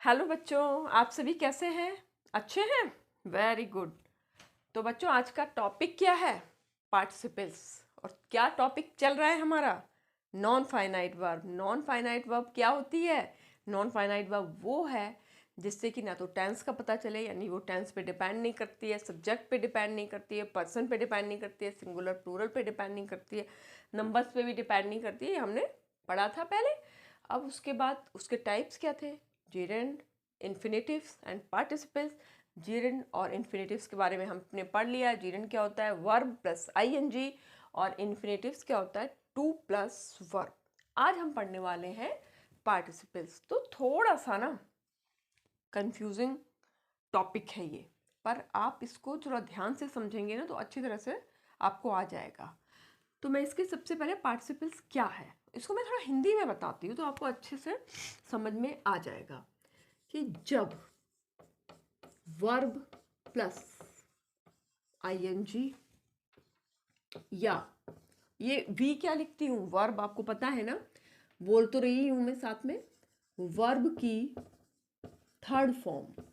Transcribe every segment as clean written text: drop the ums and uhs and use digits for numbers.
Hello बच्चों, आप सभी कैसे हैं? अच्छे हैं? Very good. तो बच्चों, आज का टॉपिक क्या है? पार्टिसिपल्स। और क्या टॉपिक चल रहा है हमारा? Non finite verb. Non finite verb क्या होती है? नॉन फाइनाइट वर्ब वो है जिससे कि ना तो टेंस का पता चले, यानी वो टेंस पे डिपेंड नहीं करती है, सब्जेक्ट पे डिपेंड नहीं करती है, पर्सन पे डिपेंड नहीं करती है, सिंगुलर प्लूरल पे डिपेंड नहीं करती है, नंबर्स पे भी डिपेंड नहीं करती है। हमने पढ़ा था पहले। अब उसके बाद उसके टाइप्स क्या थे? Gerund, infinitives and participles. जीरेंड और इन्फिनेटिव्स के बारे में हमने पढ़ लिया। जीरेंड क्या होता है? Verb plus I N G. और इन्फिनेटिव्स क्या होता है? To plus verb. आज हम पढ़ने वाले हैं पार्टिसिपल्स। तो थोड़ा सा ना कंफ्यूजिंग टॉपिक है ये, पर आप इसको थोड़ा ध्यान से समझेंगे ना तो अच्छी तरह से आपको आ जाएगा। तो मैं इसके सबसे पहले पार्टिसिपल्स क्या है इसको मैं थोड़ा हिंदी में बताती हूँ तो आपको अच्छे से समझ में आ जाएगा कि जब वर्ब प्लस आईएनजी या ये वी क्या लिखती हूँ? वर्ब आपको पता है ना, बोल तो रही हूं मैं साथ में। वर्ब की थर्ड फॉर्म,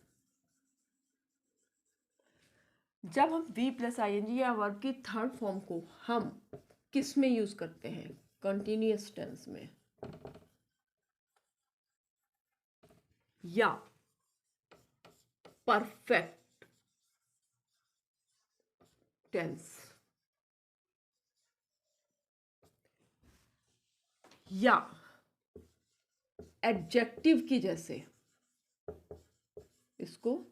जब हम वी प्लस आईएनजी या वर्ब की थर्ड फॉर्म को हम किस में यूज करते हैं? कंटिन्यूअस टेंस में या परफेक्ट टेंस या एडजेक्टिव की जैसे। इसको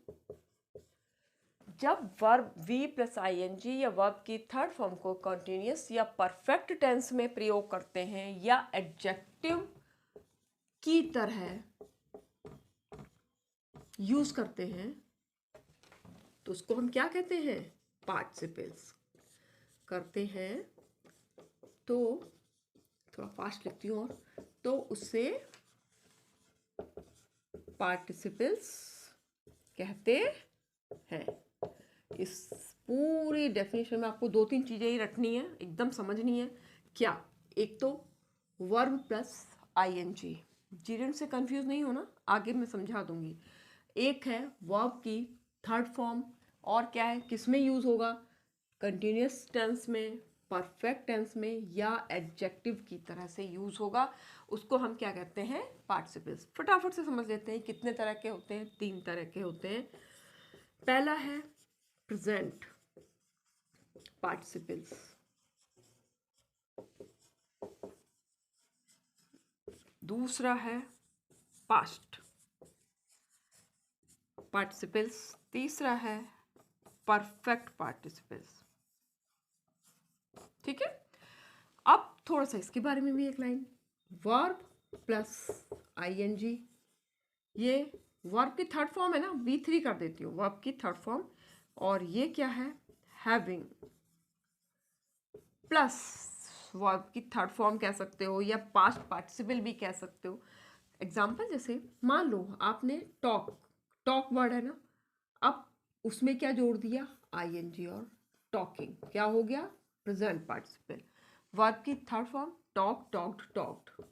जब वर्ब वी प्लस आईएनजी या वर्ब की थर्ड फॉर्म को कंटिन्यूअस या परफेक्ट टेंस में प्रयोग करते हैं या एडजेक्टिव की तरह यूज करते हैं तो उसको हम क्या कहते हैं? पार्टिसिपल्स। करते हैं तो थोड़ा फास्ट लिखती हूँ और तो उससे पार्टिसिपल्स कहते हैं। इस पूरी डेफिनेशन में आपको दो तीन चीजें ही रखनी है, एकदम समझनी है। क्या? एक तो वर्ब प्लस आईएनजी। जीरेंड से कंफ्यूज नहीं होना, आगे मैं समझा दूंगी। एक है वर्ब की थर्ड फॉर्म, और क्या है, किसमें यूज होगा? कंटिन्यूअस टेंस में, परफेक्ट टेंस में या एडजेक्टिव की तरह से यूज होगा। उसको हम क्या कहते हैं? पार्टिसिपल्स। फटाफट से समझ लेते हैं कितने तरह के होते हैं। तीन तरह के होते हैं। पहला है प्रेजेंट पार्टिसिपल्स, दूसरा है पास्ट पार्टिसिपल्स, तीसरा है परफेक्ट पार्टिसिपल्स। ठीक है। अब थोड़ा सा इसके बारे में भी एक लाइन। वर्ब प्लस आईएनजी, ये वर्ब की थर्ड फॉर्म है ना, V3 कर देती हूँ, वर्ब की थर्ड फॉर्म। और ये क्या है? हैविंग प्लस वर्ब की थर्ड फॉर्म कह सकते हो या पास्ट पार्टिसिपल भी कह सकते हो। एग्जाम्पल जैसे मान लो आपने टॉक, टॉक वर्ड है ना, अब उसमें क्या जोड़ दिया? आईएनजी। और टॉकिंग क्या हो गया? Present participle. वर्ब की third form talk, talked, talked.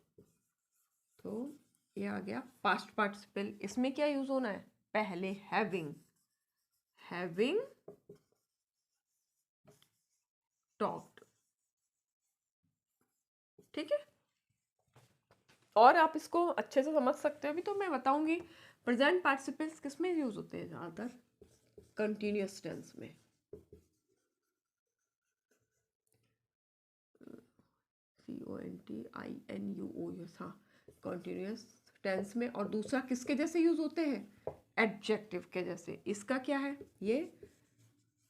तो ये आ गया पास्ट पार्टिसिपल। इसमें क्या यूज होना है? पहले हैविंग, हैविंग टॉक्ड। ठीक है। और आप इसको अच्छे से समझ सकते हो, अभी तो मैं बताऊंगी। प्रेजेंट पार्टिसिपल्स किस में यूज होते हैं? ज़्यादातर कंटिन्यूअस टेंस में। CONTINUOUS, हाँ, कंटिन्यूअस टेंस में। और दूसरा किसके जैसे यूज होते हैं? एडजेक्टिव के जैसे। इसका क्या है? ये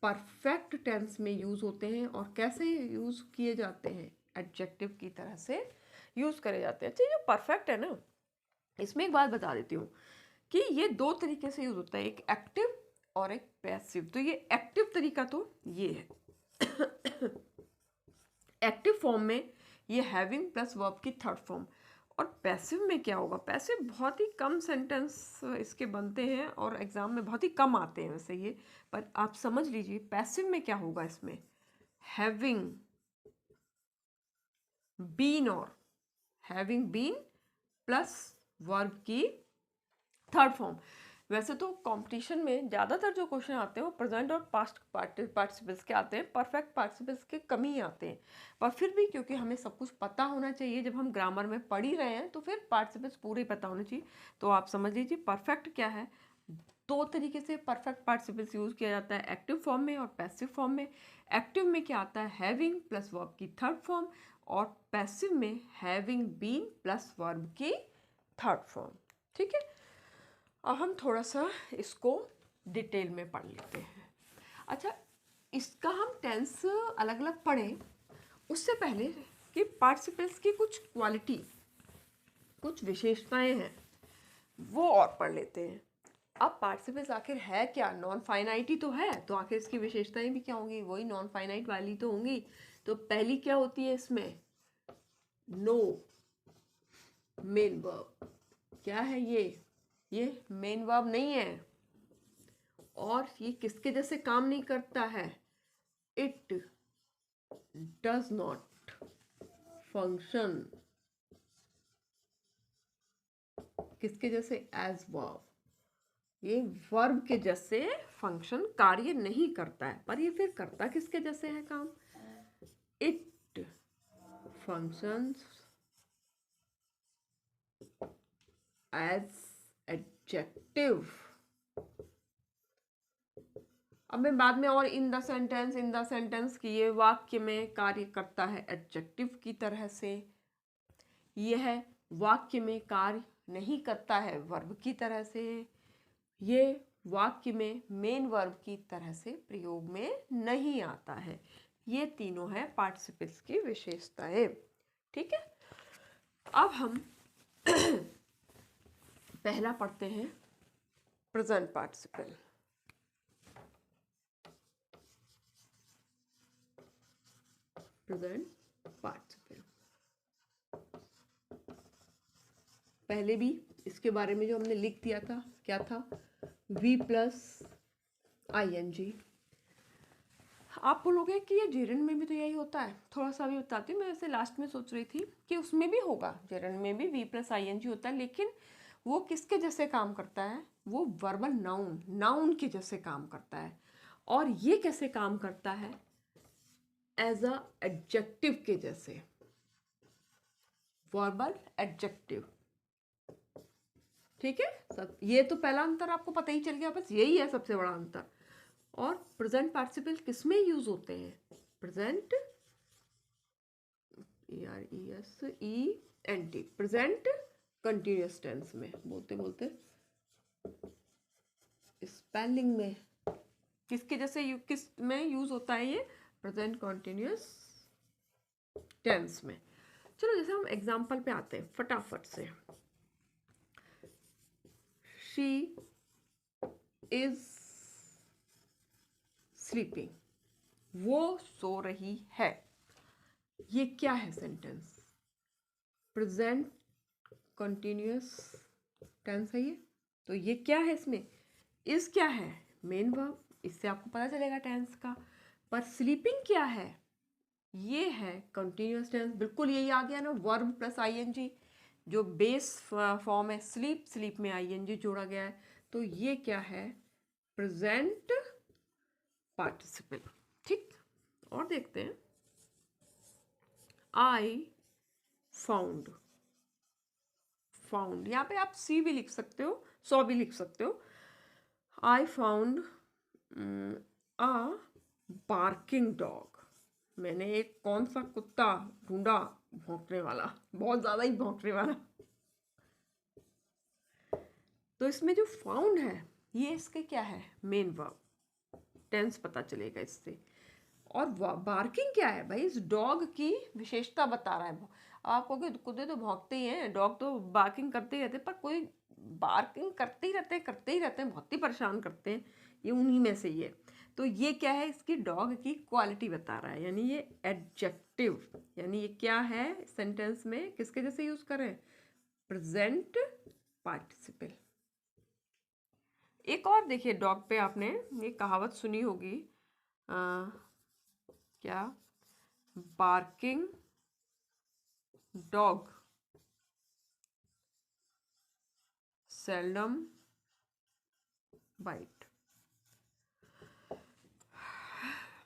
परफेक्ट टेंस में यूज होते हैं। और कैसे यूज किए जाते हैं? एडजेक्टिव की तरह से यूज करे जाते हैं। अच्छा, ये जो परफेक्ट है ना, इसमें एक बात बता देती हूँ कि ये दो तरीके से यूज होता है, एक एक्टिव और एक पैसिव। तो ये एक्टिव तरीका तो ये है। एक्टिव फॉर्म में ये हैविंग प्लस वर्ब की थर्ड फॉर्म। और पैसिव में क्या होगा? पैसिव बहुत ही कम सेंटेंस इसके बनते हैं और एग्जाम में बहुत ही कम आते हैं वैसे ये, पर आप समझ लीजिए पैसिव में क्या होगा। इसमें हैविंग बीन, और हैविंग बीन प्लस वर्ब की थर्ड फॉर्म। वैसे तो कंपटीशन में ज़्यादातर जो क्वेश्चन आते हैं वो प्रेजेंट और पास्ट पार्टिसिपल्स के आते हैं, परफेक्ट पार्टिसिपल्स के कम ही आते हैं। पर फिर भी क्योंकि हमें सब कुछ पता होना चाहिए, जब हम ग्रामर में पढ़ ही रहे हैं तो फिर पार्टिसिपल्स पूरे पता होने चाहिए। तो आप समझ लीजिए परफेक्ट क्या है। दो तरीके से परफेक्ट पार्टिसिपल्स यूज़ किया जाता है, एक्टिव फॉर्म में और पैसिव फॉर्म में। एक्टिव में क्या आता है, हैविंग प्लस वर्ब की थर्ड फॉर्म, और पैसिव में हैविंग बीन प्लस वर्ब की थर्ड फॉर्म। ठीक है, अब हम थोड़ा सा इसको डिटेल में पढ़ लेते हैं। अच्छा, इसका हम टेंस अलग अलग पढ़ें उससे पहले कि पार्टिसिपल्स की कुछ क्वालिटी, कुछ विशेषताएं हैं, वो और पढ़ लेते हैं। अब पार्टिसिपल्स आखिर है क्या, नॉन फाइनाइट तो है, तो आखिर इसकी विशेषताएं भी क्या होंगी, वही नॉन फाइनाइट वाली तो होंगी। तो पहली क्या होती है इसमें, नो मेन वर्ब। क्या है ये मेन वर्ब नहीं है, और ये किसके जैसे काम नहीं करता है, इट डज नॉट फंक्शन किसके जैसे, एज वर्ब। ये वर्ब के जैसे फंक्शन कार्य नहीं करता है, पर ये फिर करता किसके जैसे है काम, इट फंक्शंस एज एडजेक्टिव। अब मैं बाद में और इन द सेंटेंस की, ये वाक्य में कार्य करता है एडजेक्टिव की तरह से, यह वाक्य में कार्य नहीं करता है वर्ब की तरह से, ये वाक्य में मेन वर्ब की तरह से प्रयोग में नहीं आता है। ये तीनों है पार्टिसिपल्स की विशेषताएं। ठीक है, अब हम पहला पढ़ते हैं प्रेजेंट पार्टिसिपल। प्रेजेंट पार्टिसिपल, पहले भी इसके बारे में जो हमने लिख दिया था, क्या था, वी प्लस ING। आप बोलोगे कि ये जेरन में भी तो यही होता है, थोड़ा सा भी बताती हूँ। मैं वैसे लास्ट में सोच रही थी कि उसमें भी होगा, जेरन में भी वी प्लस ING होता है, लेकिन वो किसके जैसे काम करता है, वो वर्बल नाउन के जैसे काम करता है। और ये कैसे काम करता है, एज अ एडजेक्टिव के जैसे, वर्बल एडजेक्टिव। ठीक है, सब ये तो पहला अंतर आपको पता ही चल गया, बस यही है सबसे बड़ा अंतर। और प्रेजेंट पार्टिसिपल किस में यूज होते हैं, present PRESENT, present continuous tense में। बोलते बोलते स्पेलिंग में किसके जैसे किस में यूज होता है ये, प्रेजेंट कंटिन्यूअस टेंस में। चलो जैसे हम एग्जांपल पे आते हैं फटाफट से। शी इज स्लीपिंग, वो सो रही है। ये क्या है सेंटेंस, प्रेजेंट कंटिन्यूअस टेंस है ये। तो ये क्या है, इसमें इज क्या है, मेन वर्ब, इससे आपको पता चलेगा टेंस का। पर स्लीपिंग क्या है, ये है कंटिन्यूअस टेंस। बिल्कुल यही आ गया ना, वर्ब प्लस ING, जो बेस फॉर्म है स्लीप, स्लीप में ING जोड़ा गया है। तो ये क्या है, प्रेजेंट पार्टिसिपल। ठीक, और देखते हैं, आई फाउंड, फाउंड यहाँ पे आप सी भी लिख सकते हो, सौ भी लिख सकते हो। I found a barking dog, मैंने एक कौन सा कुत्ता ढूंढा, भौंकने वाला, बहुत ज्यादा ही भौंकने वाला। तो इसमें जो फाउंड है ये इसके क्या है, मेन वर्ब, टेंस पता चलेगा इससे। और बार्किंग क्या है भाई, इस डॉग की विशेषता बता रहा है। आप कहोगे कुत्ते तो भौंकते ही हैं, डॉग तो बार्किंग करते ही रहते हैं, पर कोई बार्किंग करते ही रहते हैं, बहुत ही परेशान करते हैं, ये उन्हीं में से ही है। तो ये क्या है, इसकी डॉग की क्वालिटी बता रहा है, यानी ये एडजेक्टिव, यानी ये क्या है सेंटेंस में किसके जैसे यूज करें, प्रेजेंट पार्टिसिपल। एक और देखिए, डॉग पे आपने ये कहावत सुनी होगी, क्या, barking dog seldom bite,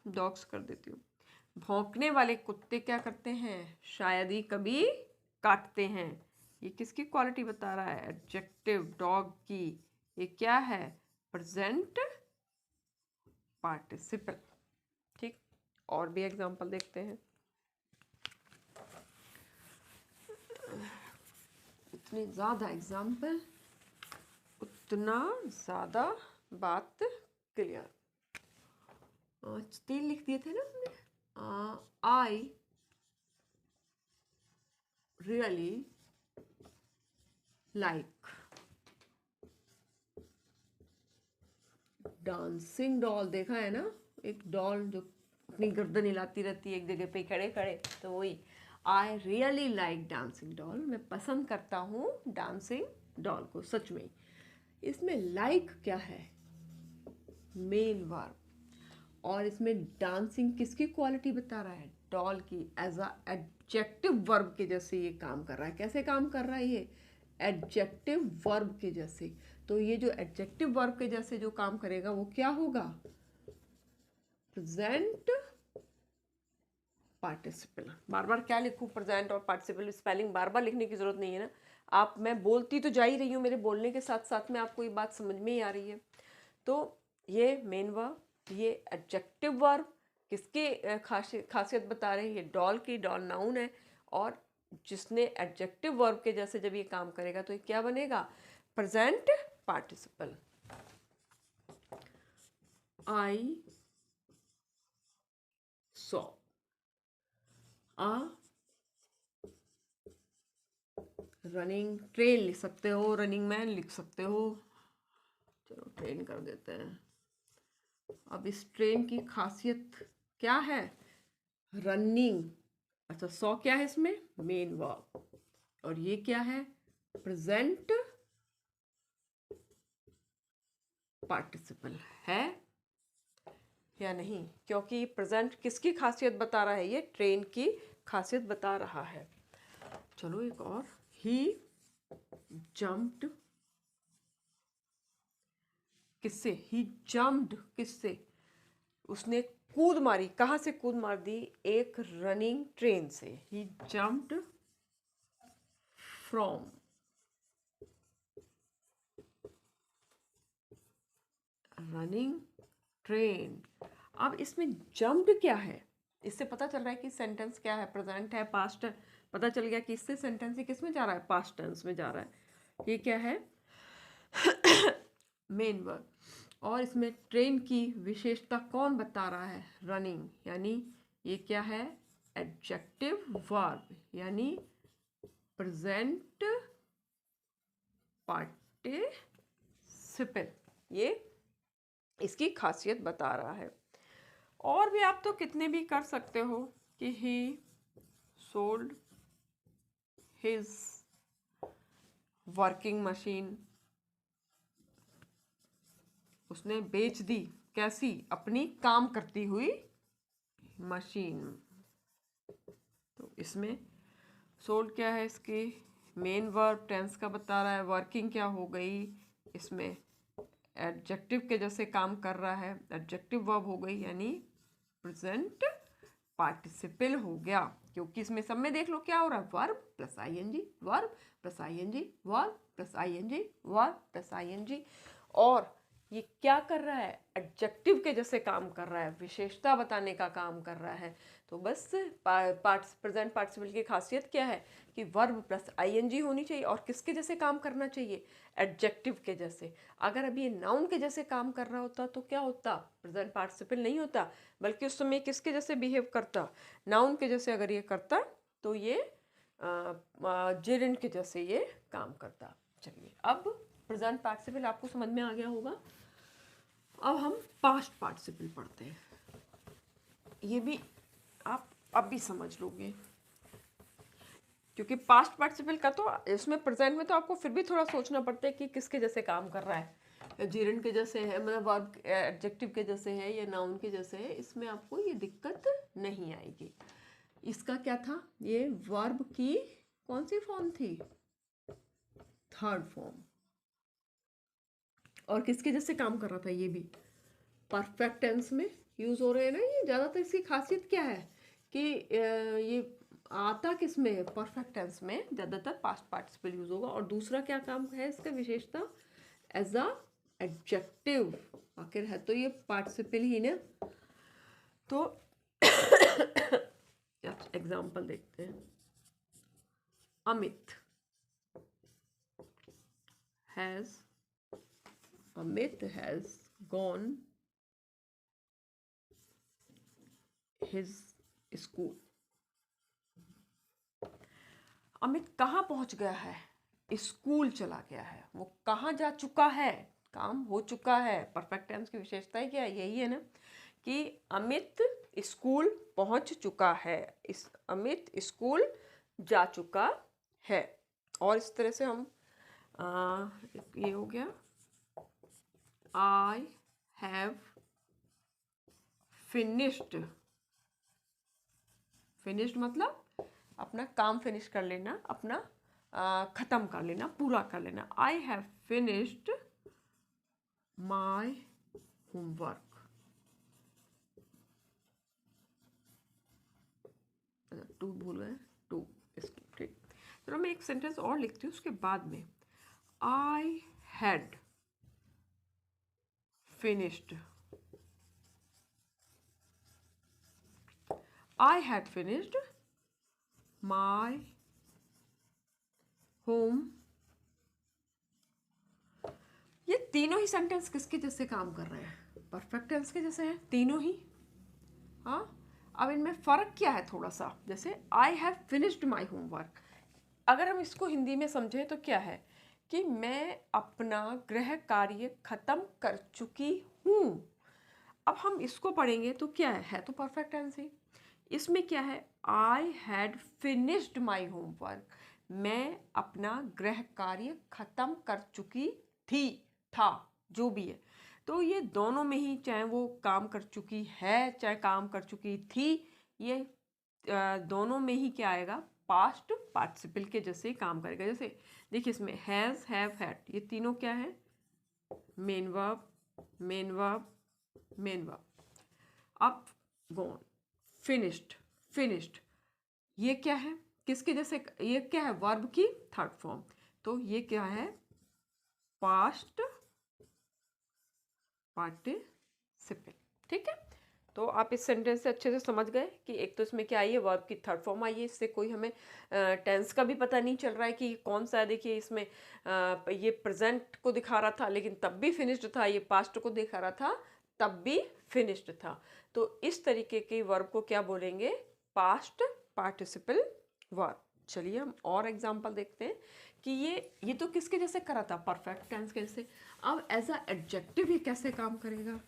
dogs कर देती हूँ। भौंकने वाले कुत्ते क्या करते हैं? शायद ही कभी काटते हैं। ये किसकी क्वालिटी बता रहा है? एडजेक्टिव, डॉग की। ये क्या है? Present participle. ठीक, और भी एग्जांपल देखते हैं। इतने ज़्यादा एग्जाम्पल, उतना ज़्यादा बात क्लियर। तीन लिख दिए थे ना हमने। I really like dancing doll. देखा है ना, एक डॉल जो अपनी गर्दन हिलाती रहती है एक जगह पे खड़े खड़े, तो वही I really like dancing doll. मैं पसंद करता हूँ डांसिंग डॉल को, सच में। इसमें लाइक क्या है? Main verb. और इसमें डांसिंग किसकी क्वालिटी बता रहा है? डॉल की। एज अ एडजेक्टिव वर्ब के जैसे ये काम कर रहा है। कैसे काम कर रहा है ये? एडजेक्टिव वर्ब के जैसे। तो ये जो एडजेक्टिव वर्ब के जैसे जो काम करेगा वो क्या होगा? Present participle. बार बार क्या लिखूं? प्रेजेंट और पार्टिसिपल। स्पेलिंग बार बार लिखने की जरूरत नहीं है ना। मैं बोलती तो जा ही रही हूँ, मेरे बोलने के साथ साथ में आपको ये बात समझ में ही आ रही है। तो ये मेन वर्ब, ये एडजेक्टिव वर्ब किसकी खासियत बता रहे हैं? ये डॉल की। डॉल नाउन है, और जिसने एडजेक्टिव वर्ब के जैसे जब ये काम करेगा तो ये क्या बनेगा? Present participle. I saw a running train लिख सकते हो, रनिंग मैन लिख सकते हो। चलो ट्रेन कर देते हैं। अब इस ट्रेन की खासियत क्या है? रनिंग। अच्छा, सॉ क्या है इसमें? Main verb. और ये क्या है? प्रेजेंट पार्टिसिपल है या नहीं? क्योंकि प्रेजेंट किसकी खासियत बता रहा है? ये ट्रेन की खासियत बता रहा है। चलो एक और। ही जम्प्ड, किससे? ही जम्प्ड किससे? उसने कूद मारी। कहाँ से कूद मार दी? एक रनिंग ट्रेन से। ही जम्प्ड फ्रॉम रनिंग ट्रेन। अब इसमें जम्प्ड क्या है? इससे पता चल रहा है कि सेंटेंस क्या है, प्रेजेंट है, पास्ट। पता चल गया कि इससे सेंटेंस ही किस में जा रहा है? पास्ट टेंस में जा रहा है। ये क्या है? Main verb. और इसमें ट्रेन की विशेषता कौन बता रहा है? रनिंग। यानी ये क्या है? एडजेक्टिव वर्ब, यानी प्रेजेंट पार्टिसिपल। ये इसकी खासियत बता रहा है। और भी आप तो कितने भी कर सकते हो कि ही सोल्ड हिज वर्किंग मशीन। उसने बेच दी कैसी? अपनी काम करती हुई मशीन। तो इसमें सोल्ड क्या है? इसकी मेन वर्ब, टेंस का बता रहा है। वर्किंग क्या हो गई? इसमें एडजेक्टिव के जैसे काम कर रहा है, एडजेक्टिव वर्ब हो गई, यानी प्रेजेंट पार्टिसिपल हो गया। क्योंकि इसमें सब में देख लो क्या हो रहा है? Verb plus I N G, verb plus I N G, verb plus I N G, verb plus I N G. और ये क्या कर रहा है? एडजेक्टिव के जैसे काम कर रहा है, विशेषता बताने का काम कर रहा है। तो बस प्रेजेंट पार्टिसिपल की खासियत क्या है? कि वर्ब प्लस आईएनजी होनी चाहिए। और किसके जैसे काम करना चाहिए? एडजेक्टिव के जैसे। अगर अभी ये नाउन के जैसे काम कर रहा होता तो क्या होता? प्रेजेंट पार्टिसिपल नहीं होता, बल्कि उस समय किसके जैसे बिहेव करता? नाउन के जैसे अगर ये करता तो ये जेरेंट के जैसे ये काम करता। चलिए, अब प्रेजेंट पार्टिसिपल आपको समझ में आ गया होगा। अब हम पास्ट पार्टिसिपल पढ़ते हैं। ये भी आप अब भी समझ लोगे, क्योंकि पास्ट पार्टिसिपल का तो इसमें प्रेजेंट में तो आपको फिर भी थोड़ा सोचना पड़ता है कि किसके जैसे काम कर रहा है। जेरेंट के जैसे है, मतलब वर्ब एडजेक्टिव के जैसे है, या नाउन के जैसे है। इसमें आपको ये दिक्कत नहीं आएगी। इसका क्या था? ये वर्ब की कौन सी फॉर्म थी? Third form. और किसके जैसे काम कर रहा था, ये भी परफेक्ट टेंस में यूज हो रहे हैं ना। ये ज़्यादातर इसकी खासियत क्या है कि ये आता किस में, परफेक्ट टेंस में ज़्यादातर पास्ट पार्टिसिपल यूज होगा। और दूसरा क्या काम है इसका विशेषता, एज अ एडजेक्टिव। आखिर है तो ये पार्टिसिपल ही ना। तो एग्जाम्पल देखते हैं। Amit has gone his school। Amit कहाँ पहुंच गया है, स्कूल चला गया है। वो कहाँ जा चुका है, काम हो चुका है। परफेक्ट टेंस की विशेषता है क्या, यही है ना कि अमित स्कूल पहुंच चुका है, अमित स्कूल जा चुका है। और इस तरह से हम ये हो गया, I have finished। फिनिश्ड मतलब अपना काम फिनिश कर लेना, अपना ख़त्म कर लेना, पूरा कर लेना। I have finished my homework. To भूल गए, टू ठीक। चलो मैं एक सेंटेंस और लिखती हूँ उसके बाद में। I had finished, I had finished my home। ये तीनों ही सेंटेंस किसके जैसे काम कर रहे हैं, परफेक्ट टेंस के जैसे हैं तीनों ही। हाँ, अब इनमें फ़र्क क्या है थोड़ा सा। जैसे आई हैव फिनिश्ड माई होमवर्क, अगर हम इसको हिंदी में समझें तो क्या है कि मैं अपना गृह कार्य ख़त्म कर चुकी हूँ। अब हम इसको पढ़ेंगे तो क्या है तो परफेक्ट टेंस ही। इसमें क्या है, I had finished my homework, मैं अपना गृह कार्य खत्म कर चुकी थी, था, जो भी है। तो ये दोनों में ही, चाहे वो काम कर चुकी है चाहे काम कर चुकी थी, ये दोनों में ही क्या आएगा, पास्ट पार्टिसिपल के जैसे काम करेगा। जैसे देखिए इसमें हैज़, हैव, हैड, ये तीनों क्या है, main verb, main verb, main verb. अब गॉन, फिनिश्ड, फिनिश्ड, ये क्या है, किसके जैसे, ये क्या है, वर्ब की थर्ड फॉर्म। तो ये क्या है, पास्ट पार्टिसिपल। ठीक है, तो आप इस सेंटेंस से अच्छे से समझ गए कि एक तो इसमें क्या आई है, वर्ब की थर्ड फॉर्म आई है। इससे कोई हमें टेंस का भी पता नहीं चल रहा है कि कौन सा है। देखिए इसमें ये प्रेजेंट को दिखा रहा था लेकिन तब भी फिनिश्ड था, ये पास्ट को दिखा रहा था तब भी फिनिश्ड था। तो इस तरीके के वर्ब को क्या बोलेंगे, पास्ट पार्टिसिपल वर्ब। चलिए हम और एग्जांपल देखते हैं कि ये तो किसके जैसे करा था, परफेक्ट टेंस के जैसे। अब एज अ एडजेक्टिव ये कैसे काम करेगा,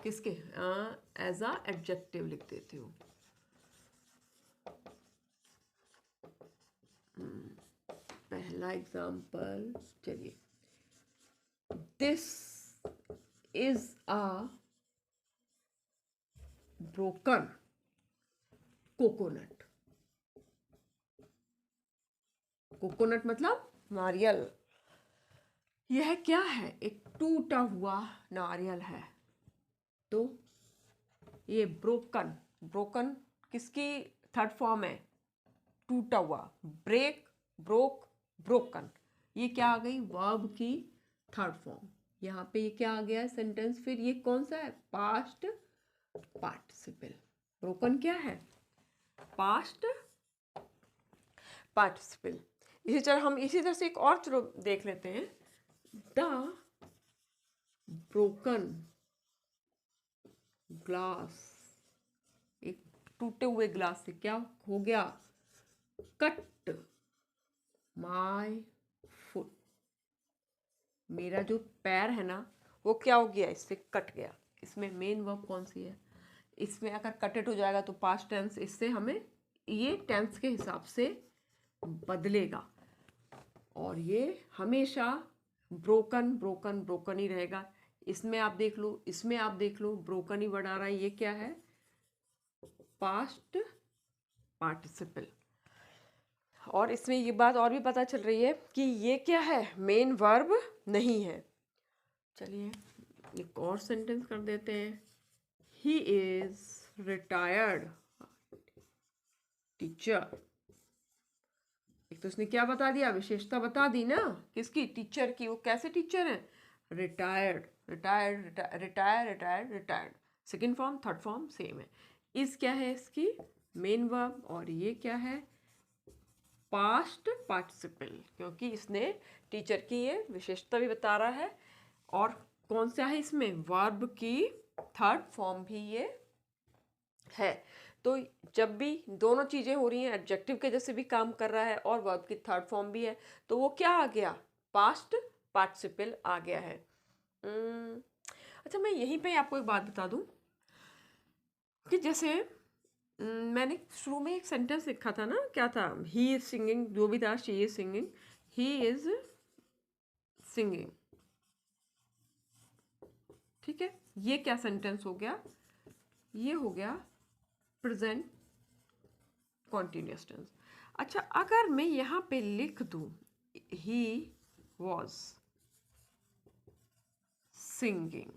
किसके, एज अ एडजेक्टिव लिख देती हूँ। पहला एग्जांपल, चलिए, this is a broken coconut. Coconut मतलब नारियल। यह क्या है, एक टूटा हुआ नारियल है। तो ये ब्रोकन, ब्रोकन किसकी थर्ड फॉर्म है, टूटा हुआ, ब्रेक, ब्रोक, ब्रोकन। ये क्या आ गई, वर्ब की थर्ड फॉर्म। यहाँ पे ये क्या आ गया सेंटेंस, फिर ये कौन सा है, पास्ट पार्टिसिपल। ब्रोकन क्या है, पास्ट पार्टिसिपल। इसी तरह हम इसी तरह से एक और चलो देख लेते हैं। द ब्रोकन ग्लास, एक टूटे हुए ग्लास से क्या हो गया, कट माय फुट, मेरा जो पैर है ना वो क्या हो गया, इससे कट गया। इसमें मेन वर्ब कौन सी है, इसमें अगर कटेड हो जाएगा तो पास्ट टेंस, इससे हमें ये टेंस के हिसाब से बदलेगा और ये हमेशा ब्रोकन ब्रोकन ब्रोकन ही रहेगा। इसमें आप देख लो, इसमें आप देख लो, ब्रोकन ही वर्ड आ रहा है। ये क्या है, पास्ट पार्टिसिपल। और इसमें ये बात और भी पता चल रही है कि ये क्या है, मेन वर्ब नहीं है। चलिए एक और सेंटेंस कर देते हैं। He is retired teacher. एक तो उसने क्या बता दिया, विशेषता बता दी ना किसकी, टीचर की। वो कैसे टीचर है, retired, retired, retire, retired, retired. Second form third form same है। इस क्या है इसकी मेन वर्ब, और ये क्या है पास्ट पार्टिसिपल, क्योंकि इसने टीचर की ये विशेषता भी बता रहा है, और कौन सा है इसमें वर्ब की थर्ड फॉर्म भी ये है। तो जब भी दोनों चीज़ें हो रही हैं, एडजेक्टिव के जैसे भी काम कर रहा है और वर्ब की थर्ड फॉर्म भी है, तो वो क्या आ गया, पास्ट पार्टिसिपल आ गया है। अच्छा मैं यहीं पे आपको एक बात बता दूं कि जैसे मैंने शुरू में एक सेंटेंस लिखा था ना, क्या था, ही इज सिंगिंग, जो भी था, she is singing, he is singing, ठीक है। ये क्या सेंटेंस हो गया, ये हो गया प्रेजेंट कॉन्टिन्यूअस टेंस। अच्छा अगर मैं यहाँ पे लिख दूं ही वॉज सिंगिंग,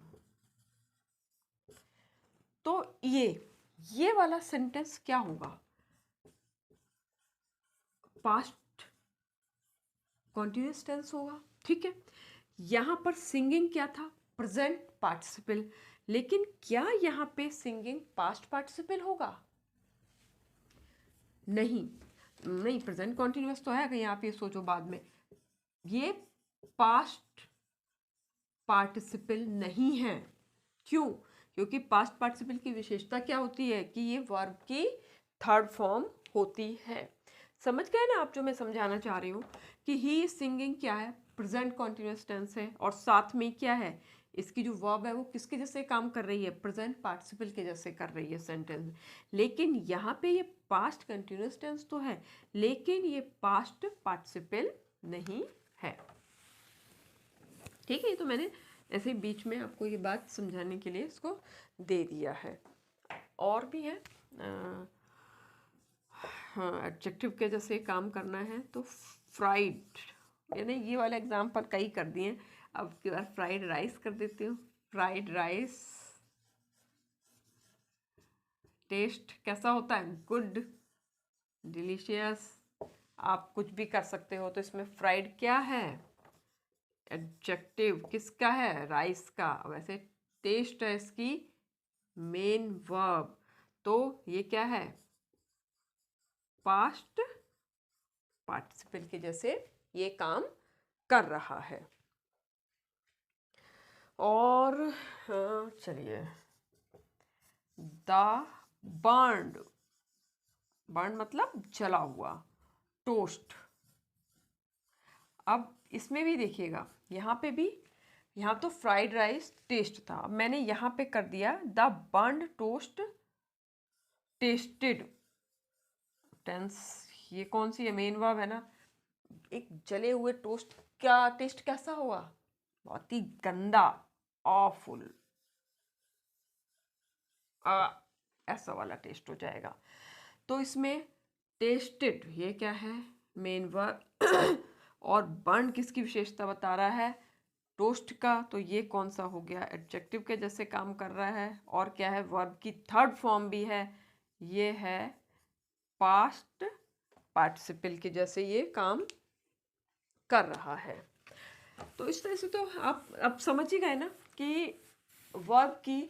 तो ये वाला सेंटेंस क्या होगा, पास्ट कॉन्टिन्यूअस टेंस होगा, ठीक है। यहाँ पर सिंगिंग क्या था, प्रेजेंट पार्टिसिपल, लेकिन क्या यहाँ पे सिंगिंग पास्ट पार्टिसिपल होगा, नहीं, नहीं, प्रेजेंट कॉन्टिन्यूअस तो है, अगर यहाँ पे सोचो बाद में, ये पास्ट पार्टिसिपल नहीं है। क्यों, क्योंकि पास्ट पार्टिसिपल की विशेषता क्या होती है कि ये वर्ब की थर्ड फॉर्म होती है। समझ गए ना आप जो मैं समझाना चाह रही हूँ, कि ही इज सिंगिंग क्या है, प्रेजेंट कॉन्टिन्यूअस टेंस है, और साथ में क्या है, इसकी जो वर्ब है वो किसके जैसे काम कर रही है, प्रेजेंट पार्टिसिपल के जैसे कर रही है सेंटेंस। लेकिन यहाँ पे ये पास्ट कंटिन्यूअस टेंस तो है, लेकिन ये पास्ट पार्टिसिपल नहीं है, ठीक है। ये तो मैंने ऐसे ही बीच में आपको ये बात समझाने के लिए इसको दे दिया है। और भी है, हाँ, एडजेक्टिव के जैसे काम करना है तो फ्राइड, मैंने ये वाले एग्जाम्पल कई कर दिए हैं, अब की बार फ्राइड राइस कर देती हूँ। फ्राइड राइस टेस्ट कैसा होता है, गुड, डिलीशियस, आप कुछ भी कर सकते हो। तो इसमें फ्राइड क्या है, एडजेक्टिव किसका है, राइस का, वैसे टेस्ट है इसकी मेन वर्ब, तो ये क्या है, पास्ट पार्टिसिपल के जैसे ये काम कर रहा है। और हाँ, चलिए, द बर्न्ड, बर्न मतलब जला हुआ, टोस्ट। अब इसमें भी देखिएगा, यहाँ पे भी, यहाँ तो फ्राइड राइस टेस्ट था, अब मैंने यहाँ पे कर दिया the burnt toast tasted tense. ये कौन सी है, मेन वर्ब है ना। एक जले हुए टोस्ट का टेस्ट कैसा हुआ, बहुत ही गंदा, ऑफुल, ऐसा वाला टेस्ट हो जाएगा। तो इसमें टेस्टेड ये क्या है, मेन वर्ब, और बर्न किसकी विशेषता बता रहा है, टोस्ट का, तो ये कौन सा हो गया, एडजेक्टिव के जैसे काम कर रहा है, और क्या है, वर्ब की थर्ड फॉर्म भी है, ये है पास्ट पार्टिसिपल के जैसे ये काम कर रहा है। तो इस तरह से तो आप अब समझ ही गए ना कि वर्ब की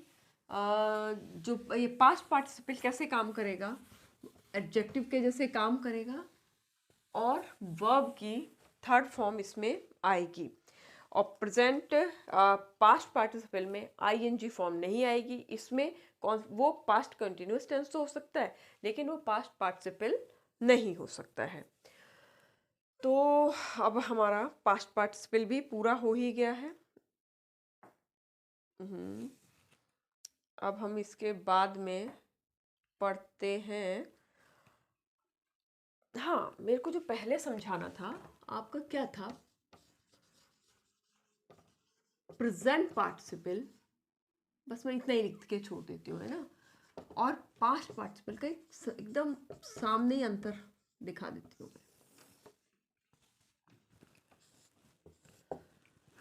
जो ये पास्ट पार्टिसिपल कैसे काम करेगा, एडजेक्टिव के जैसे काम करेगा, और वर्ब की थर्ड फॉर्म इसमें आएगी। और प्रेजेंट पास्ट पार्टिसिपल में आईएनजी फॉर्म नहीं आएगी, इसमें कौन, वो पास्ट कंटिन्यूअस टेंस तो हो सकता है, लेकिन वो पास्ट पार्टिसिपल नहीं हो सकता है। तो अब हमारा पास्ट पार्टिसिपल भी पूरा हो ही गया है। अब हम इसके बाद में पढ़ते हैं, हाँ मेरे को जो पहले समझाना था आपका क्या था, प्रेजेंट पार्टिसिपल, बस मैं इतना ही लिख के छोड़ देती हूँ, है ना, और पास्ट पार्टिसिपल का एकदम सामने ही अंतर दिखा देती हूँ मैं।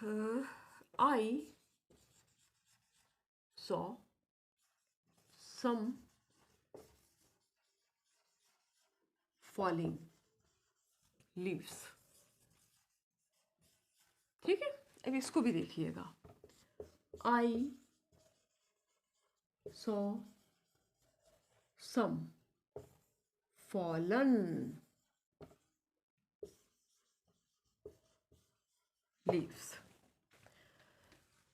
I saw some falling leaves. ठीक है, अब इसको भी देखिएगा. I saw some fallen leaves.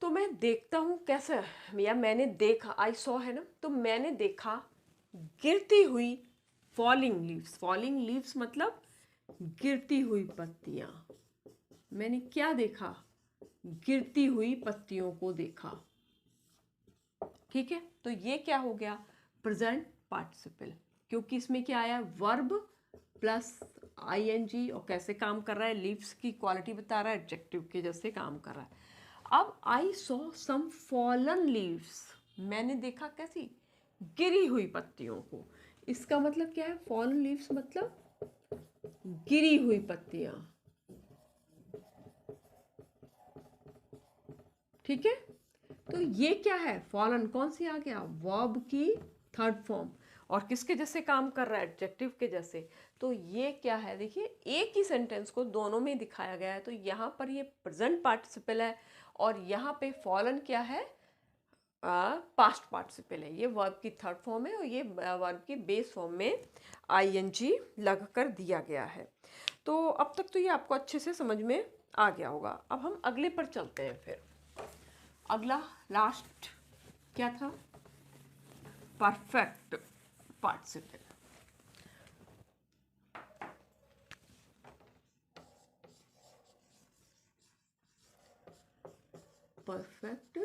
तो मैं देखता हूँ कैसे, या मैंने देखा, आई सॉ है ना, तो मैंने देखा गिरती हुई फॉलिंग लीव्स. फॉलिंग लीव्स मतलब गिरती हुई पत्तियां. मैंने क्या देखा? गिरती हुई पत्तियों को देखा. ठीक है, तो ये क्या हो गया? प्रेजेंट पार्टिसिपल, क्योंकि इसमें क्या आया? वर्ब प्लस आईएनजी, और कैसे काम कर रहा है? लीव्स की क्वालिटी बता रहा है, एडजेक्टिव के जैसे काम कर रहा है. अब I saw some fallen leaves, मैंने देखा कैसी? गिरी हुई पत्तियों को. इसका मतलब क्या है? फॉलन लीव्स मतलब गिरी हुई पत्तियां. ठीक है, तो ये क्या है? फॉलन कौन सी आ गया? वर्ब की थर्ड फॉर्म, और किसके जैसे काम कर रहा है? एडजेक्टिव के जैसे. तो ये क्या है? देखिए, एक ही सेंटेंस को दोनों में दिखाया गया है. तो यहाँ पर ये प्रेजेंट पार्टिसिपल है, और यहाँ पे फॉलन क्या है? पास्ट पार्टिसिपल है. ये वर्ब की थर्ड फॉर्म है, और ये वर्ब की बेस फॉर्म में आईएनजी लग कर दिया गया है. तो अब तक तो ये आपको अच्छे से समझ में आ गया होगा. अब हम अगले पर चलते हैं. फिर अगला लास्ट क्या था? Perfect participle. Perfect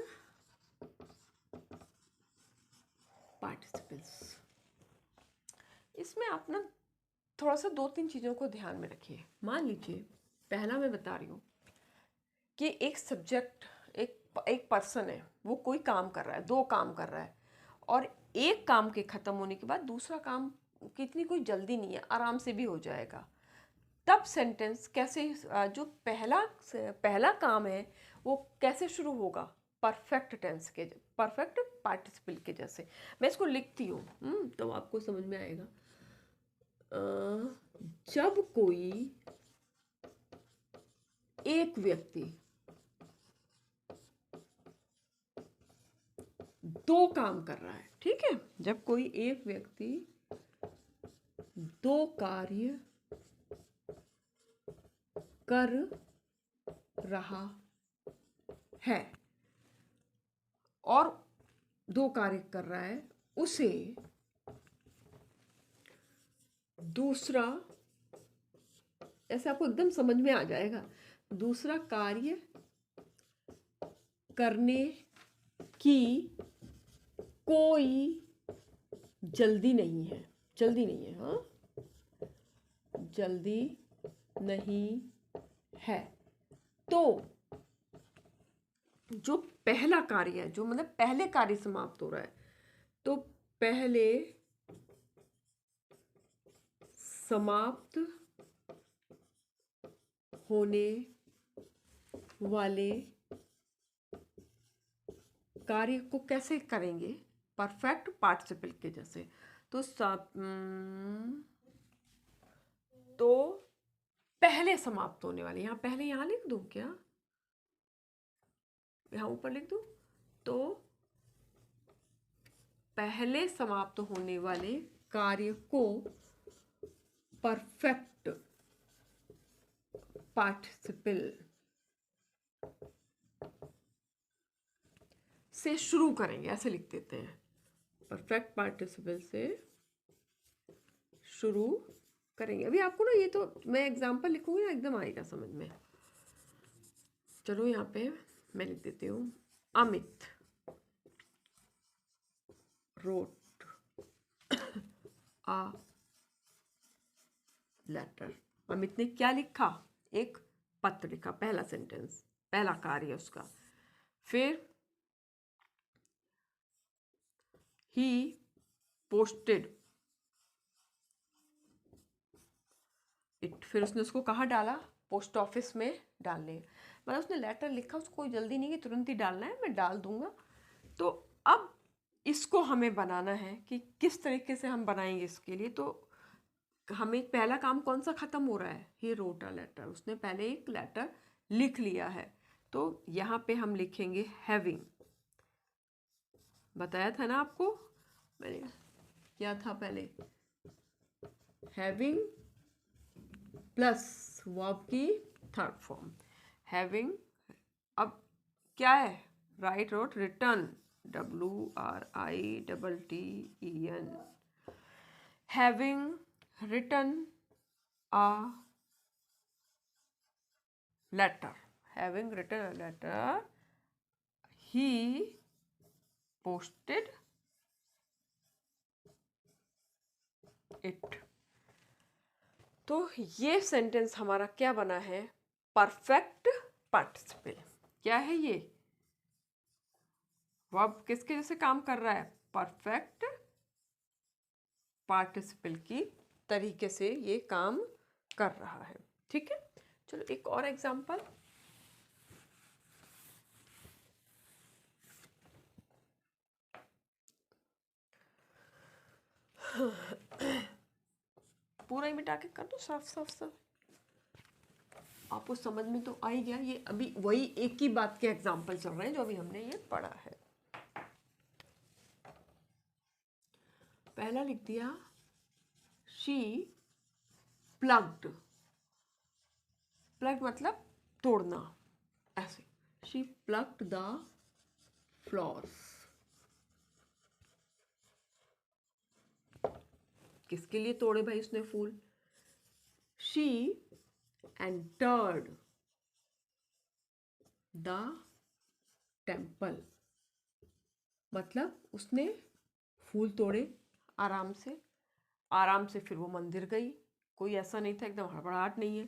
participles. इसमें आप ना थोड़ा सा 2-3 चीज़ों को ध्यान में रखिए. मान लीजिए, पहला मैं बता रही हूँ कि एक सब्जेक्ट, एक पर्सन है, वो कोई काम कर रहा है, 2 काम कर रहा है, और एक काम के ख़त्म होने के बाद दूसरा काम की इतनी कोई जल्दी नहीं है, आराम से भी हो जाएगा. तब सेंटेंस कैसे, जो पहला काम है वो कैसे शुरू होगा? परफेक्ट टेंस के, परफेक्ट पार्टिसिपल के जैसे. मैं इसको लिखती हूँ, तो आपको समझ में आएगा. जब कोई एक व्यक्ति 2 काम कर रहा है. ठीक है, जब कोई एक व्यक्ति 2 कार्य कर रहा है, और 2 कार्य कर रहा है, उसे दूसरा, ऐसे आपको एकदम समझ में आ जाएगा, दूसरा कार्य करने की कोई जल्दी नहीं है. जल्दी नहीं है, हाँ, जल्दी नहीं है. तो जो पहला कार्य है, जो मतलब पहले कार्य समाप्त हो रहा है, तो पहले समाप्त होने वाले कार्य को कैसे करेंगे? परफेक्ट पार्टिसिपल के जैसे. तो पहले समाप्त होने वाले, यहाँ पहले यहाँ लिख दूं क्या? यहाँ ऊपर लिख दूं. तो पहले समाप्त होने वाले कार्य को परफेक्ट पार्टिसिपल से शुरू करेंगे, ऐसे लिख देते हैं. परफेक्ट पार्टिसिपल से शुरू करेंगे. अभी आपको ना, ये तो मैं एग्जांपल लिखूंगी ना, एकदम आएगा समझ में. चलो यहाँ पे मैं लिख देती हूँ. Amit wrote a letter. Amit ने क्या लिखा? एक पत्र लिखा. पहला सेंटेंस, पहला कार्य उसका. फिर he posted it. फिर उसने उसको कहाँ डाला? पोस्ट ऑफिस में डालने. मतलब उसने लेटर लिखा, उसको कोई जल्दी नहीं कि तुरंत ही डालना है, मैं डाल दूंगा। तो अब इसको हमें बनाना है कि किस तरीके से हम बनाएंगे इसके लिए। तो हमें पहला काम कौन सा खत्म हो रहा है, ही रोट अ लेटर, उसने पहले एक लेटर लिख लिया है। तो यहाँ पे हम लिखेंगे हैविंग, बताया था ना आपको मैंने क्या था पहले, हैविंग प्लस वर्ब की थर्ड फॉर्म हैविंग। अब क्या है, right road return, WRITTEN, having return a letter, having written a letter, he posted it। तो ये सेंटेंस हमारा क्या बना है, परफेक्ट पार्टिसिपल। क्या है ये, वर्ब किसके जैसे काम कर रहा है, परफेक्ट पार्टिसिपल की तरीके से ये काम कर रहा है। ठीक है, चलो एक और एग्जांपल। पूरा ही मिटा के कर दो साफ साफ साफ, आपको समझ में तो आ ही गया। ये अभी वही एक ही बात के एग्जाम्पल चल रहे हैं जो अभी हमने ये पढ़ा है। पहला लिख दिया, शी प्लग्ड, प्लग्ड मतलब तोड़ना, ऐसे, शी प्लग्ड द फ्लावर्स, किसके लिए तोड़े भाई उसने फूल, शी एंटर्ड द टेम्पल, मतलब उसने फूल तोड़े आराम से, आराम से फिर वो मंदिर गई, कोई ऐसा नहीं था एकदम हड़बड़ाहट नहीं है।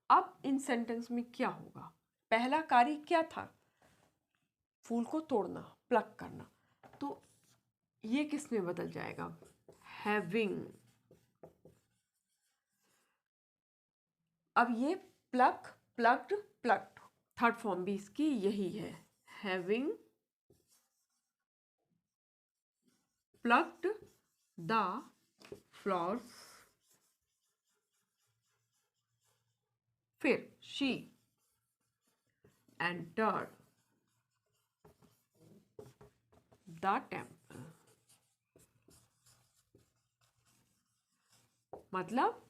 अब इन सेंटेंस में क्या होगा, पहला कार्य क्या था, फूल को तोड़ना, प्लक करना, तो ये किस में बदल जाएगा, हैविंग। अब ये pluck, plucked, plucked, third form भी इसकी यही है, हैविंग प्लक्ड द फ्लावर्स, फिर शी एंटर्ड द टेम्पल, मतलब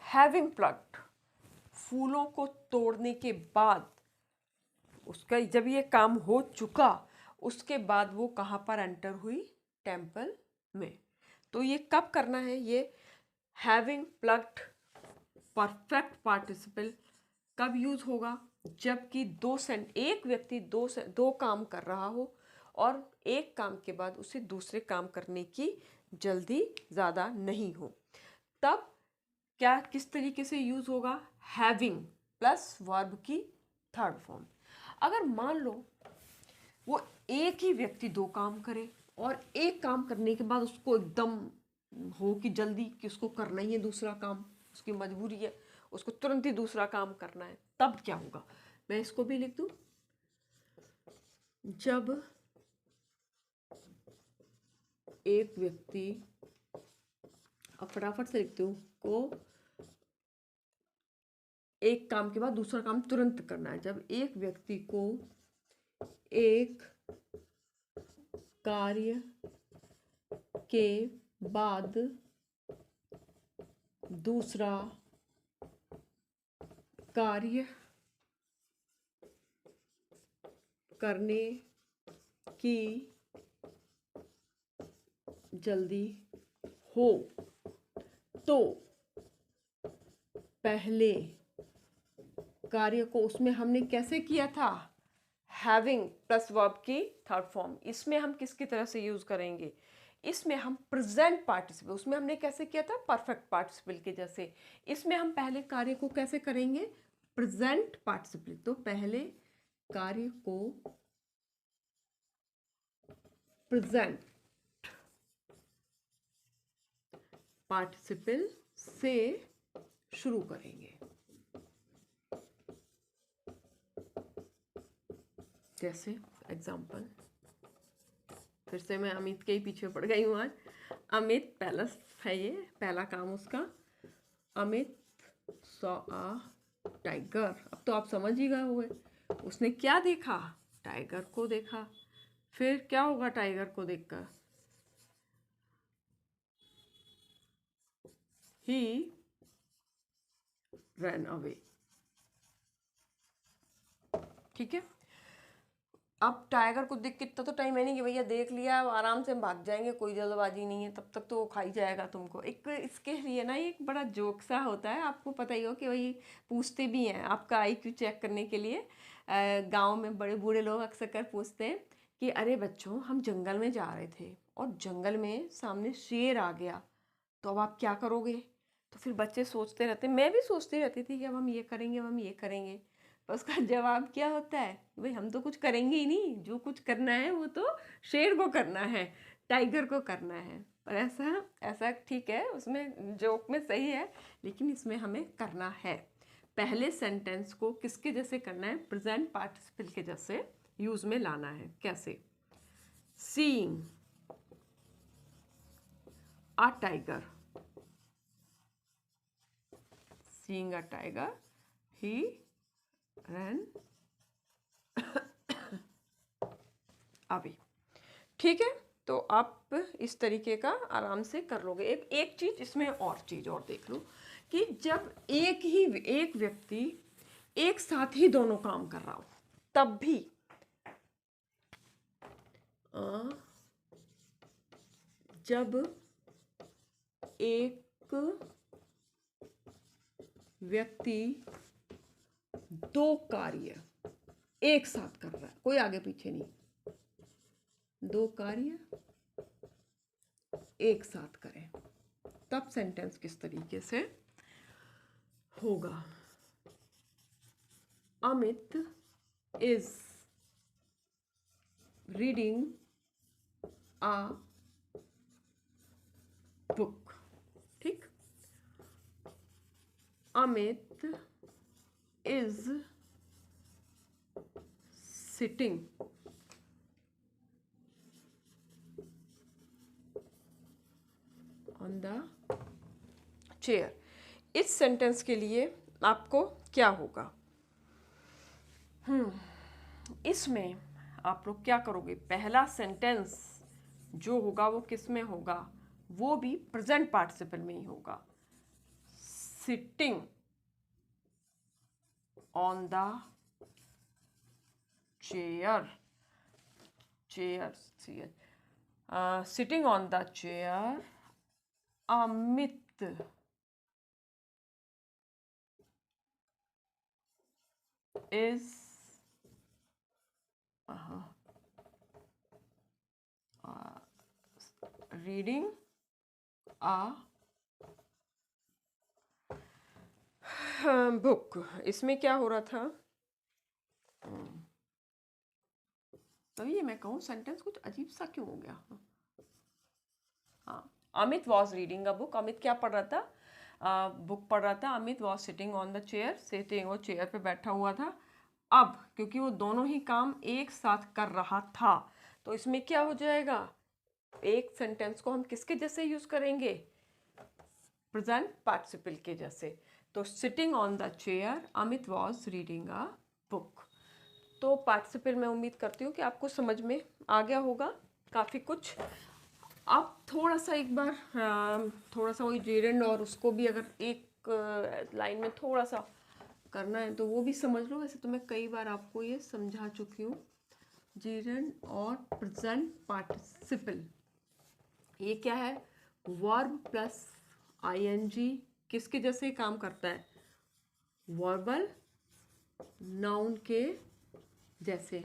हैविंग प्लक्ड, फूलों को तोड़ने के बाद, उसका जब ये काम हो चुका उसके बाद वो कहाँ पर एंटर हुई, टेम्पल में। तो ये कब करना है, ये हैविंग प्लक्ड परफेक्ट पार्टिसिपल कब यूज होगा, जबकि एक व्यक्ति दो काम कर रहा हो और एक काम के बाद उसे दूसरे काम करने की जल्दी ज़्यादा नहीं हो, तब क्या किस तरीके से यूज होगा, हैविंग प्लस वर्ब की थर्ड फॉर्म। अगर मान लो वो एक ही व्यक्ति दो काम करे और एक काम करने के बाद उसको एकदम हो कि जल्दी कि उसको करना ही है दूसरा काम, उसकी मजबूरी है, उसको तुरंत ही दूसरा काम करना है, तब क्या होगा, मैं इसको भी लिख दूं, जब एक व्यक्ति, अब फटाफट से लिखती हूँ, को एक काम के बाद दूसरा काम तुरंत करना है, जब एक व्यक्ति को एक कार्य के बाद दूसरा कार्य करने की जल्दी हो, तो पहले कार्य को उसमें हमने कैसे किया था, हैविंग प्लस वर्ब की थर्ड फॉर्म, इसमें हम किसकी तरह से यूज करेंगे, इसमें हम प्रेजेंट पार्टिसिपल, उसमें हमने कैसे किया था, परफेक्ट पार्टिसिपल के जैसे, इसमें हम पहले कार्य को कैसे करेंगे, प्रेजेंट पार्टिसिपल, तो पहले कार्य को प्रेजेंट पार्टिसिपल से शुरू करेंगे। जैसे एग्जाम्पल, फिर से मैं अमित के ही पीछे पड़ गई हूँ आज। अमित पहला है, ये पहला काम उसका। Amit saw a tiger. अब तो आप समझ ही गए होंगे, उसने क्या देखा? टाइगर को देखा। फिर क्या होगा टाइगर को देखकर? ही रन अवे। ठीक है, अब टाइगर को देख, कितना तो टाइम है नहीं कि भैया देख लिया अब आराम से हम भाग जाएंगे, कोई जल्दबाजी नहीं है, तब तक तो वो खा ही जाएगा तुमको। एक इसके लिए ना एक बड़ा जोक सा होता है, आपको पता ही हो कि वही पूछते भी हैं आपका आईक्यू चेक करने के लिए। गांव में बड़े बूढ़े लोग अक्सर कर पूछते हैं कि अरे बच्चों, हम जंगल में जा रहे थे और जंगल में सामने शेर आ गया, तो अब आप क्या करोगे? तो फिर बच्चे सोचते रहते, मैं भी सोचती रहती थी कि अब हम ये करेंगे, अब हम ये करेंगे। पर उसका जवाब क्या होता है? भाई हम तो कुछ करेंगे ही नहीं, जो कुछ करना है वो तो शेर को करना है, टाइगर को करना है। पर ऐसा ऐसा ठीक है, उसमें जोक में सही है, लेकिन इसमें हमें करना है। पहले सेंटेंस को किसके जैसे करना है? प्रेजेंट पार्टिसिपल के जैसे यूज में लाना है। कैसे? Seeing a tiger, seeing a tiger, he ran away। ठीक है, तो आप इस तरीके का आराम से कर लोगे। एक चीज इसमें, और चीज और देख लो कि जब एक व्यक्ति एक साथ ही दोनों काम कर रहा हो, तब भी जब एक व्यक्ति दो कार्य एक साथ कर रहा है, कोई आगे पीछे नहीं, दो कार्य एक साथ करें, तब सेंटेंस किस तरीके से होगा? Amit is reading a book. ठीक, Amit is sitting on the chair. इस सेंटेंस के लिए आपको क्या होगा? इसमें आप लोग क्या करोगे? पहला सेंटेंस जो होगा वो किस में होगा? वो भी प्रेजेंट पार्टिसिपल में ही होगा। Sitting on the chair, sitting on the chair, Amit is reading a book. इसमें क्या हो रहा था? तभी मैं कहूँ सेंटेंस कुछ अजीब सा क्यों हो गया। हाँ, Amit was reading a book. Amit क्या पढ़ रहा था? बुक पढ़ रहा था। Amit was sitting on the chair, sitting, वो चेयर पे बैठा हुआ था। अब क्योंकि वो दोनों ही काम एक साथ कर रहा था, तो इसमें क्या हो जाएगा? एक सेंटेंस को हम किसके जैसे यूज करेंगे? प्रेजेंट पार्टिसिपल के जैसे। तो sitting on the chair, Amit was reading a book. तो पार्टिसिपल मैं उम्मीद करती हूँ कि आपको समझ में आ गया होगा काफ़ी कुछ। आप थोड़ा सा एक बार थोड़ा सा वही जेरेंड और उसको भी अगर एक लाइन में थोड़ा सा करना है तो वो भी समझ लो। वैसे तो मैं कई बार आपको ये समझा चुकी हूँ। जेरेंड और प्रेजेंट पार्टिसिपल, ये क्या है? वर्ब प्लस आईएनजी किसके जैसे काम करता है? वर्बल नाउन के जैसे।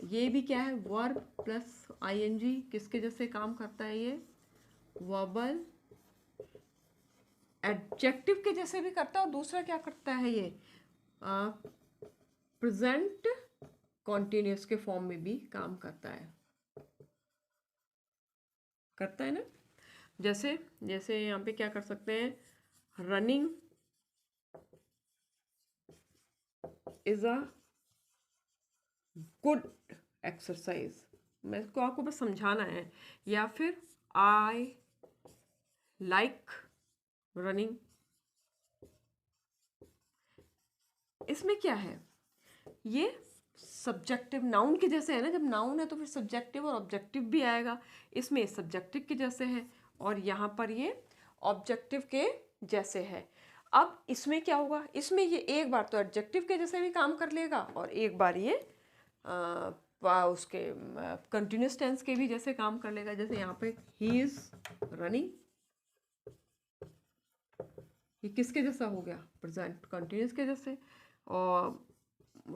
ये भी क्या है? वर्ब प्लस आईएनजी किसके जैसे काम करता है? ये वर्बल एडजेक्टिव के जैसे भी करता है। और दूसरा क्या करता है? ये प्रेजेंट कॉन्टिन्यूस के फॉर्म में भी काम करता है ना। जैसे जैसे यहाँ पे क्या कर सकते हैं? Running is a good exercise, मैं इसको आपको बस समझाना है। या फिर आई लाइक रनिंग। इसमें क्या है, ये सब्जेक्टिव नाउन के जैसे है ना, जब नाउन है तो फिर सब्जेक्टिव और ऑब्जेक्टिव भी आएगा। इसमें सब्जेक्टिव के जैसे है और यहाँ पर ये ऑब्जेक्टिव के जैसे है। अब इसमें क्या होगा, इसमें ये एक बार तो एडजेक्टिव के जैसे भी काम कर लेगा और एक बार ये उसके कंटिन्यूस टेंस के भी जैसे काम कर लेगा। जैसे यहाँ पे ही इज रनिंग, ये किसके जैसा हो गया, प्रेजेंट कंटिन्यूस के जैसे। और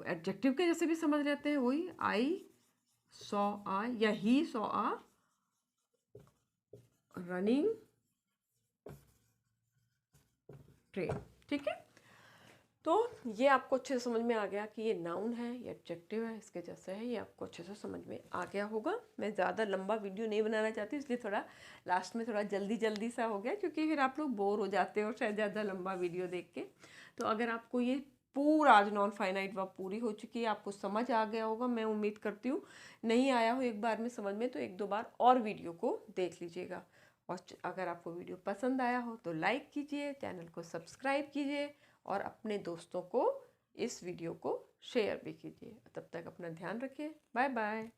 एडजेक्टिव के जैसे भी समझ लेते हैं, वही आई सॉ आ या he saw a running train. ठीक है, तो ये आपको अच्छे से समझ में आ गया कि ये नाउन है, ये एडजेक्टिव है, इसके जैसे है। ये आपको अच्छे से समझ में आ गया होगा। मैं ज़्यादा लंबा वीडियो नहीं बनाना चाहती, इसलिए थोड़ा लास्ट में थोड़ा जल्दी जल्दी सा हो गया, क्योंकि फिर आप लोग बोर हो जाते हो शायद ज़्यादा लंबा वीडियो देख के। तो अगर आपको ये पूरा आज नॉन फाइनाइट वर्ब पूरी हो चुकी है, आपको समझ आ गया होगा, मैं उम्मीद करती हूँ। नहीं आया हो एक बार में समझ में तो एक दो बार और वीडियो को देख लीजिएगा। और अगर आपको वीडियो पसंद आया हो तो लाइक कीजिए, चैनल को सब्सक्राइब कीजिए और अपने दोस्तों को इस वीडियो को शेयर भी कीजिए। तब तक अपना ध्यान रखिए। Bye bye.